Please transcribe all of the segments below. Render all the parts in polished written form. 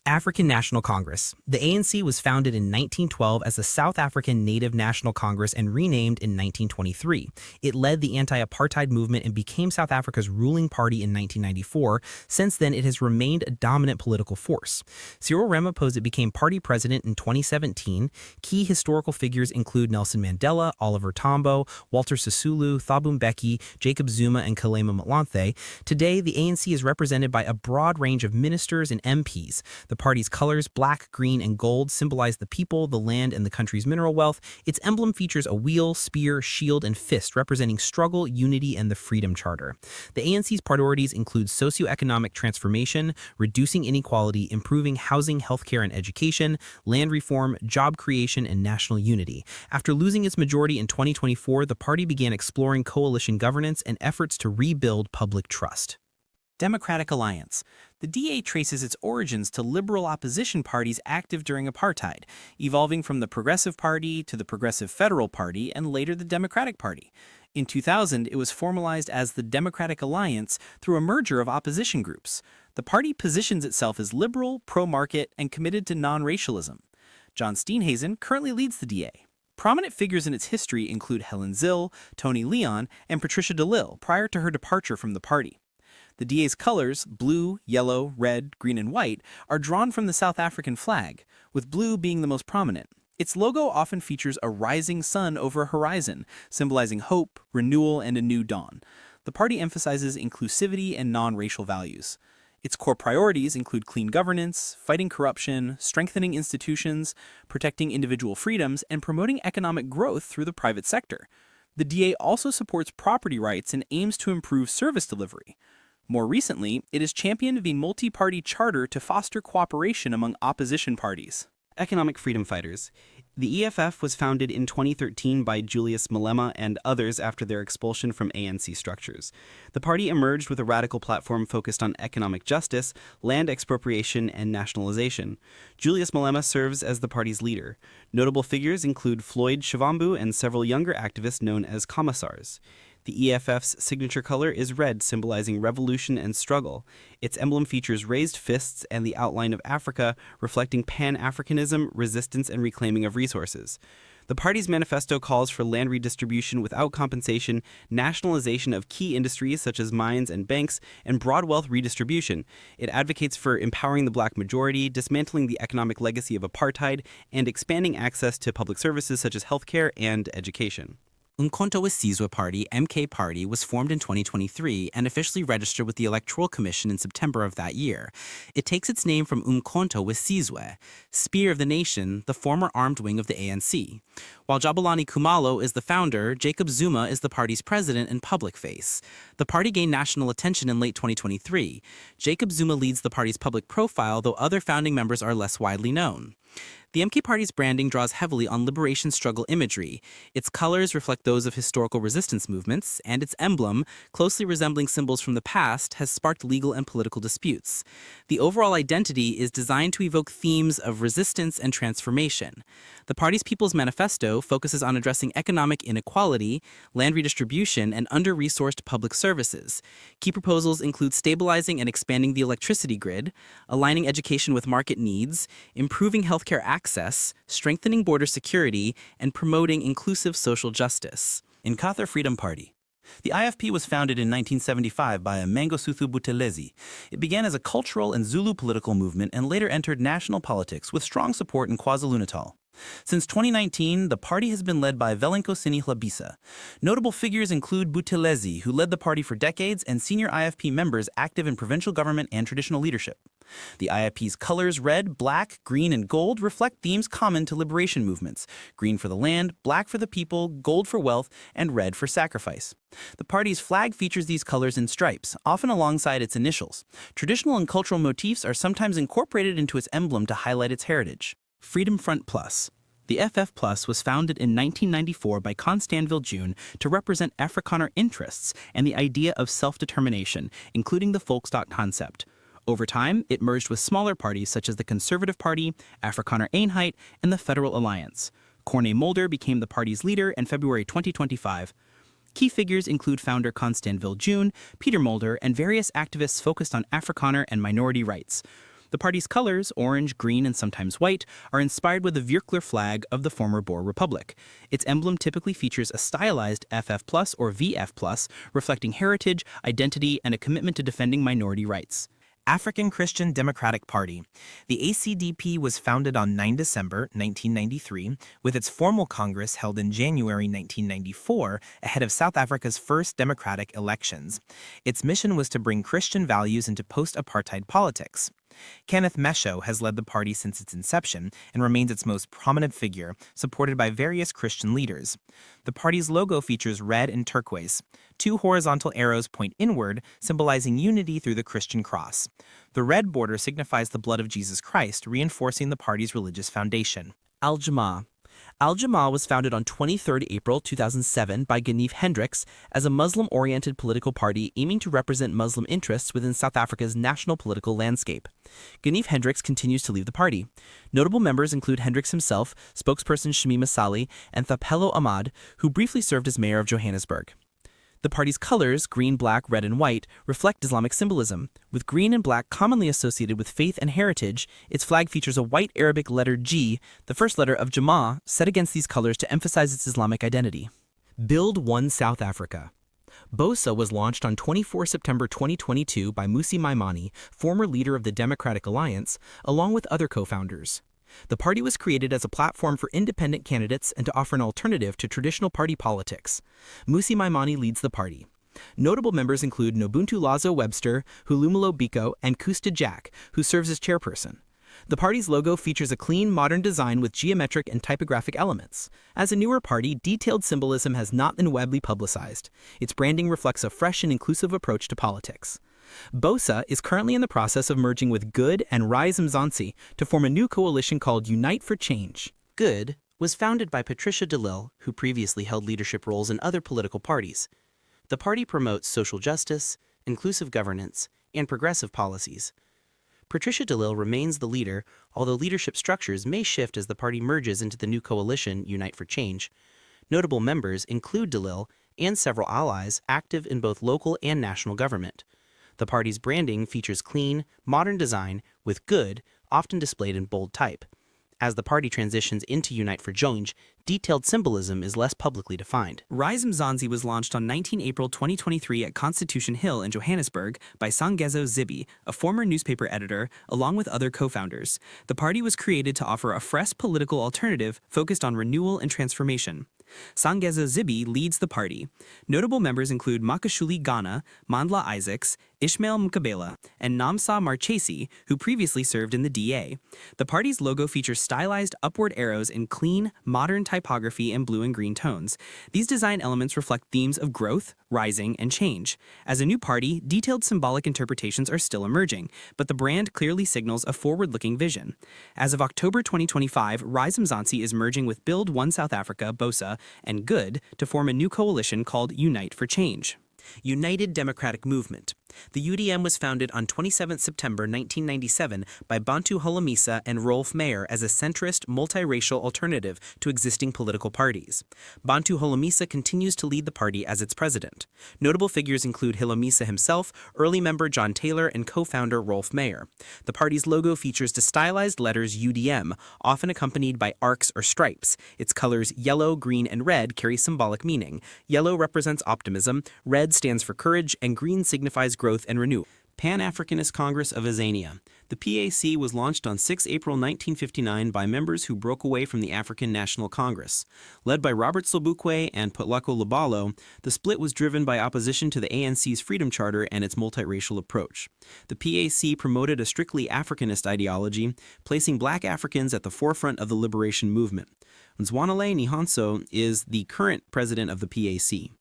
African National Congress. The ANC was founded in 1912 as the South African Native National Congress and renamed in 1923. It led the anti-apartheid movement and became South Africa's ruling party in 1994. Since then, it has remained a dominant political force. Cyril Ramaphosa became party president in 2017. Key historical figures include Nelson Mandela, Oliver Tambo, Walter Sisulu, Thabo Mbeki, Jacob Zuma, and Kgalema Motlanthe. Today, the ANC is represented by a broad range of ministers and MPs. The party's colors, black, green, and gold, symbolize the people, the land, and the country's mineral wealth. Its emblem features a wheel, spear, shield, and fist, representing struggle, unity, and the Freedom Charter. The ANC's priorities include socioeconomic transformation, reducing inequality, improving housing, healthcare, and education, land reform, job creation, and national unity. After losing its majority in 2024, the party began exploring coalition governance and efforts to rebuild public trust. Democratic Alliance. The DA traces its origins to liberal opposition parties active during apartheid, evolving from the Progressive Party to the Progressive Federal Party and later the Democratic Party. In 2000, it was formalized as the Democratic Alliance through a merger of opposition groups. The party positions itself as liberal, pro-market, and committed to non-racialism. John Steenhuisen currently leads the DA. Prominent figures in its history include Helen Zille, Tony Leon, and Patricia DeLille prior to her departure from the party. The DA's colors, blue, yellow, red, green, and white, are drawn from the South African flag, with blue being the most prominent. Its logo often features a rising sun over a horizon, symbolizing hope, renewal, and a new dawn. The party emphasizes inclusivity and non-racial values. Its core priorities include clean governance, fighting corruption, strengthening institutions, protecting individual freedoms, and promoting economic growth through the private sector. The DA also supports property rights and aims to improve service delivery. More recently, it has championed the multi-party charter to foster cooperation among opposition parties. Economic freedom fighters. The EFF was founded in 2013 by Julius Malema and others after their expulsion from ANC structures. The party emerged with a radical platform focused on economic justice, land expropriation, and nationalization. Julius Malema serves as the party's leader. Notable figures include Floyd Shivambu and several younger activists known as commissars. The EFF's signature color is red, symbolizing revolution and struggle. Its emblem features raised fists and the outline of Africa, reflecting Pan-Africanism, resistance, and reclaiming of resources. The party's manifesto calls for land redistribution without compensation, nationalization of key industries such as mines and banks, and broad wealth redistribution. It advocates for empowering the black majority, dismantling the economic legacy of apartheid, and expanding access to public services such as healthcare and education. Umkhonto we Sizwe Party, MK Party, was formed in 2023 and officially registered with the Electoral Commission in September of that year. It takes its name from Umkhonto we Sizwe, Spear of the Nation, the former armed wing of the ANC. While Jabulani Khumalo is the founder, Jacob Zuma is the party's president and public face. The party gained national attention in late 2023. Jacob Zuma leads the party's public profile, though other founding members are less widely known. The MK Party's branding draws heavily on liberation struggle imagery. Its colors reflect those of historical resistance movements, and its emblem, closely resembling symbols from the past, has sparked legal and political disputes. The overall identity is designed to evoke themes of resistance and transformation. The party's People's Manifesto focuses on addressing economic inequality, land redistribution, and under-resourced public services. Key proposals include stabilizing and expanding the electricity grid, aligning education with market needs, improving healthcare access, strengthening border security, and promoting inclusive social justice. Inkatha Freedom Party. The IFP was founded in 1975 by Mangosuthu Buthelezi. It began as a cultural and Zulu political movement and later entered national politics with strong support in KwaZulu-Natal. Since 2019, the party has been led by Velenkosini Hlabisa. Notable figures include Buthelezi, who led the party for decades, and senior IFP members active in provincial government and traditional leadership. The IFP's colors, red, black, green, and gold, reflect themes common to liberation movements: green for the land, black for the people, gold for wealth, and red for sacrifice. The party's flag features these colors in stripes, often alongside its initials. Traditional and cultural motifs are sometimes incorporated into its emblem to highlight its heritage. Freedom Front Plus. The FF Plus was founded in 1994 by Constanville June to represent Afrikaner interests and the idea of self-determination, including the Volksstaat concept. Over time, it merged with smaller parties such as the Conservative Party, Afrikaner Eenheid, and the Federal Alliance. Corné Mulder became the party's leader in February 2025. Key figures include founder Constanville June, Peter Mulder, and various activists focused on Afrikaner and minority rights. The party's colors, orange, green, and sometimes white, are inspired with the Vierkleur flag of the former Boer Republic. Its emblem typically features a stylized FF+ or VF+, reflecting heritage, identity, and a commitment to defending minority rights. African Christian Democratic Party. The ACDP was founded on 9 December 1993, with its formal congress held in January 1994, ahead of South Africa's first democratic elections. Its mission was to bring Christian values into post-apartheid politics. Kenneth Mesho has led the party since its inception and remains its most prominent figure, supported by various Christian leaders. The party's logo features red and turquoise. Two horizontal arrows point inward, symbolizing unity through the Christian cross. The red border signifies the blood of Jesus Christ, reinforcing the party's religious foundation. Al-Jamaa. Al-Jamaa was founded on 23 April 2007 by Ghanif Hendricks as a Muslim-oriented political party aiming to represent Muslim interests within South Africa's national political landscape. Ghanif Hendricks continues to lead the party. Notable members include Hendricks himself, spokesperson Shamima Sali, and Thapelo Ahmad, who briefly served as mayor of Johannesburg. The party's colors, green, black, red, and white, reflect Islamic symbolism. With green and black commonly associated with faith and heritage, its flag features a white Arabic letter G, the first letter of Jamaa, set against these colors to emphasize its Islamic identity. Build One South Africa. BOSA was launched on 24 September 2022 by Mmusi Maimane, former leader of the Democratic Alliance, along with other co-founders. The party was created as a platform for independent candidates and to offer an alternative to traditional party politics. Mmusi Maimane leads the party. Notable members include Nobuntu Lazo Webster, Hulumelo Biko, and Kusta Jack, who serves as chairperson. The party's logo features a clean, modern design with geometric and typographic elements. As a newer party, detailed symbolism has not been widely publicized. Its branding reflects a fresh and inclusive approach to politics. BOSA is currently in the process of merging with Good and Rise Mzansi to form a new coalition called Unite for Change. Good was founded by Patricia de Lille, who previously held leadership roles in other political parties. The party promotes social justice, inclusive governance, and progressive policies. Patricia de Lille remains the leader, although leadership structures may shift as the party merges into the new coalition Unite for Change. Notable members include de Lille and several allies active in both local and national government. The party's branding features clean, modern design with Good often displayed in bold type. As the party transitions into Unite for Change, detailed symbolism is less publicly defined. Rise Mzansi was launched on 19 April 2023 at Constitution Hill in Johannesburg by Sangezo Zibi, a former newspaper editor, along with other co-founders. The party was created to offer a fresh political alternative focused on renewal and transformation. Sangezo Zibi leads the party. Notable members include Makashule Ghana, Mandla Isaacs, Ishmael Mkabela, and Nomsa Marchesi, who previously served in the DA. The party's logo features stylized upward arrows in clean, modern typography and blue and green tones. These design elements reflect themes of growth, rising, and change. As a new party, detailed symbolic interpretations are still emerging, but the brand clearly signals a forward-looking vision. As of October 2025, Rise Mzansi is merging with Build One South Africa, BOSA, and Good to form a new coalition called Unite for Change. United Democratic Movement. The UDM was founded on 27 September 1997 by Bantu Holomisa and Rolf Meyer as a centrist, multiracial alternative to existing political parties. Bantu Holomisa continues to lead the party as its president. Notable figures include Holomisa himself, early member John Taylor, and co-founder Rolf Meyer. The party's logo features the stylized letters UDM, often accompanied by arcs or stripes. Its colors yellow, green, and red carry symbolic meaning. Yellow represents optimism, red stands for courage, and green signifies growth and renewal. Pan-Africanist Congress of Azania. The PAC was launched on 6 April 1959 by members who broke away from the African National Congress. Led by Robert Sobukwe and Potlako Lobalo, the split was driven by opposition to the ANC's Freedom Charter and its multiracial approach. The PAC promoted a strictly Africanist ideology, placing black Africans at the forefront of the liberation movement. Nzwanele Nihonso is the current president of the PAC.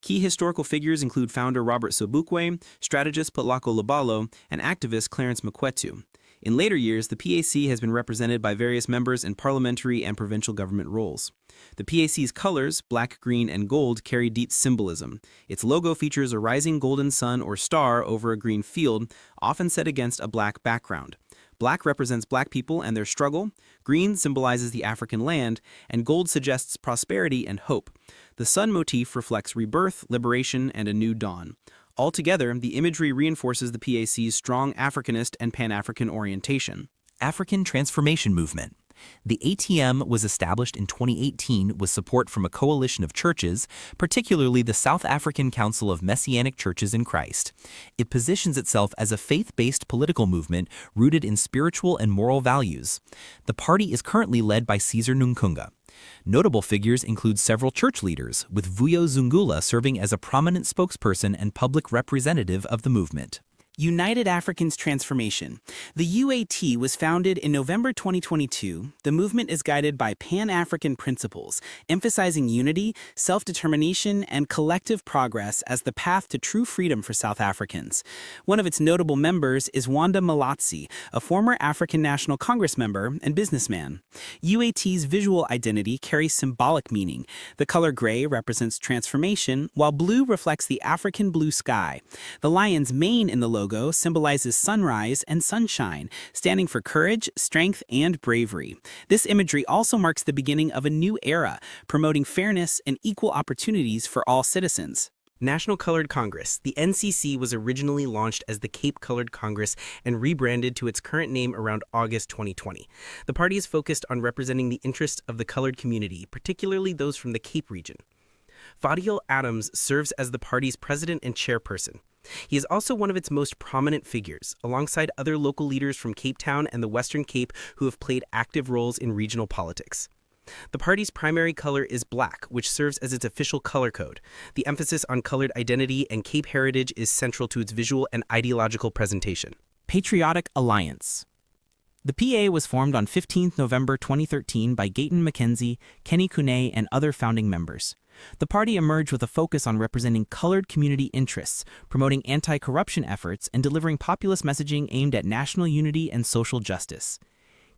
Key historical figures include founder Robert Sobukwe, strategist Potlako Lobalo, and activist Clarence Mokwetu. In later years, the PAC has been represented by various members in parliamentary and provincial government roles. The PAC's colors, black, green, and gold, carry deep symbolism. Its logo features a rising golden sun or star over a green field, often set against a black background. Black represents black people and their struggle, green symbolizes the African land, and gold suggests prosperity and hope. The sun motif reflects rebirth, liberation, and a new dawn. Altogether, the imagery reinforces the PAC's strong Africanist and Pan-African orientation. African Transformation Movement. The ATM was established in 2018 with support from a coalition of churches, particularly the South African Council of Messianic Churches in Christ. It positions itself as a faith-based political movement rooted in spiritual and moral values. The party is currently led by Caesar Nkunga. Notable figures include several church leaders, with Vuyo Zungula serving as a prominent spokesperson and public representative of the movement. United Africans Transformation. The UAT was founded in November 2022. The movement is guided by Pan-African principles, emphasizing unity, self-determination, and collective progress as the path to true freedom for South Africans. One of its notable members is Wanda Malatsi, a former African National Congress member and businessman. UAT's visual identity carries symbolic meaning. The color gray represents transformation, while blue reflects the African blue sky. The lion's mane in the logo symbolizes sunrise and sunshine, standing for courage, strength, and bravery. This imagery also marks the beginning of a new era, promoting fairness and equal opportunities for all citizens. National Colored Congress. The NCC was originally launched as the Cape Colored Congress and rebranded to its current name around August 2020. The party is focused on representing the interests of the colored community, particularly those from the Cape region. Fadiel Adams serves as the party's president and chairperson. He is also one of its most prominent figures, alongside other local leaders from Cape Town and the Western Cape who have played active roles in regional politics. The party's primary color is black, which serves as its official color code. The emphasis on colored identity and Cape heritage is central to its visual and ideological presentation. Patriotic Alliance. The PA was formed on 15 November 2013 by Gayton McKenzie, Kenny Kune, and other founding members. The party emerged with a focus on representing colored community interests, promoting anti-corruption efforts, and delivering populist messaging aimed at national unity and social justice.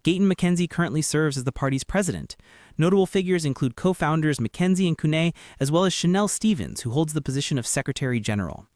Gayton McKenzie currently serves as the party's president. Notable figures include co-founders McKenzie and Kune, as well as Chanel Stevens, who holds the position of Secretary General.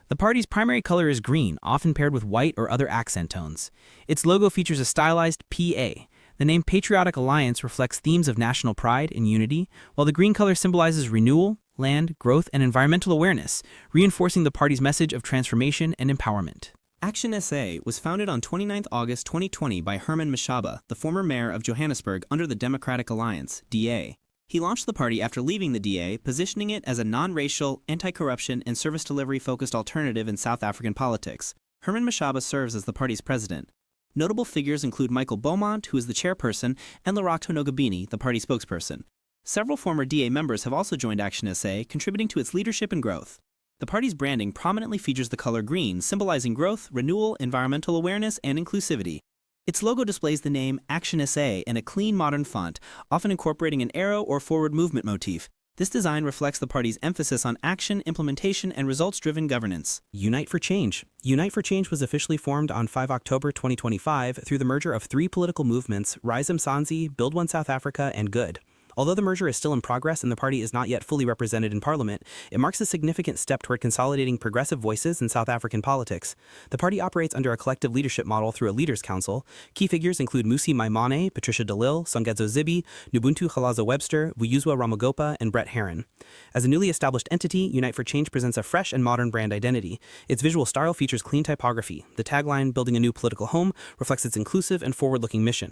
The party's primary color is green, often paired with white or other accent tones. Its logo features a stylized PA. The name Patriotic Alliance reflects themes of national pride and unity, while the green color symbolizes renewal, land, growth, and environmental awareness, reinforcing the party's message of transformation and empowerment. Action SA was founded on 29 August 2020 by Herman Mashaba, the former mayor of Johannesburg under the Democratic Alliance, DA. He launched the party after leaving the DA, positioning it as a non-racial, anti-corruption, and service delivery-focused alternative in South African politics. Herman Mashaba serves as the party's president. Notable figures include Michael Beaumont, who is the chairperson, and Lerato Nogabini, the party spokesperson. Several former DA members have also joined Action SA, contributing to its leadership and growth. The party's branding prominently features the color green, symbolizing growth, renewal, environmental awareness, and inclusivity. Its logo displays the name Action SA in a clean modern font, often incorporating an arrow or forward movement motif. This design reflects the party's emphasis on action, implementation, and results-driven governance. Unite for Change. Unite for Change was officially formed on 5 October 2025 through the merger of three political movements, Rise Mzansi, Build One South Africa, and Good. Although the merger is still in progress and the party is not yet fully represented in Parliament, it marks a significant step toward consolidating progressive voices in South African politics. The party operates under a collective leadership model through a Leaders' Council. Key figures include Musi Maimane, Patricia de Lille, Songezo Zibi, Nubuntu Khalaza Webster, Vuyuzwa Ramagopa, and Brett Herron. As a newly established entity, Unite for Change presents a fresh and modern brand identity. Its visual style features clean typography. The tagline, Building a New Political Home, reflects its inclusive and forward-looking mission.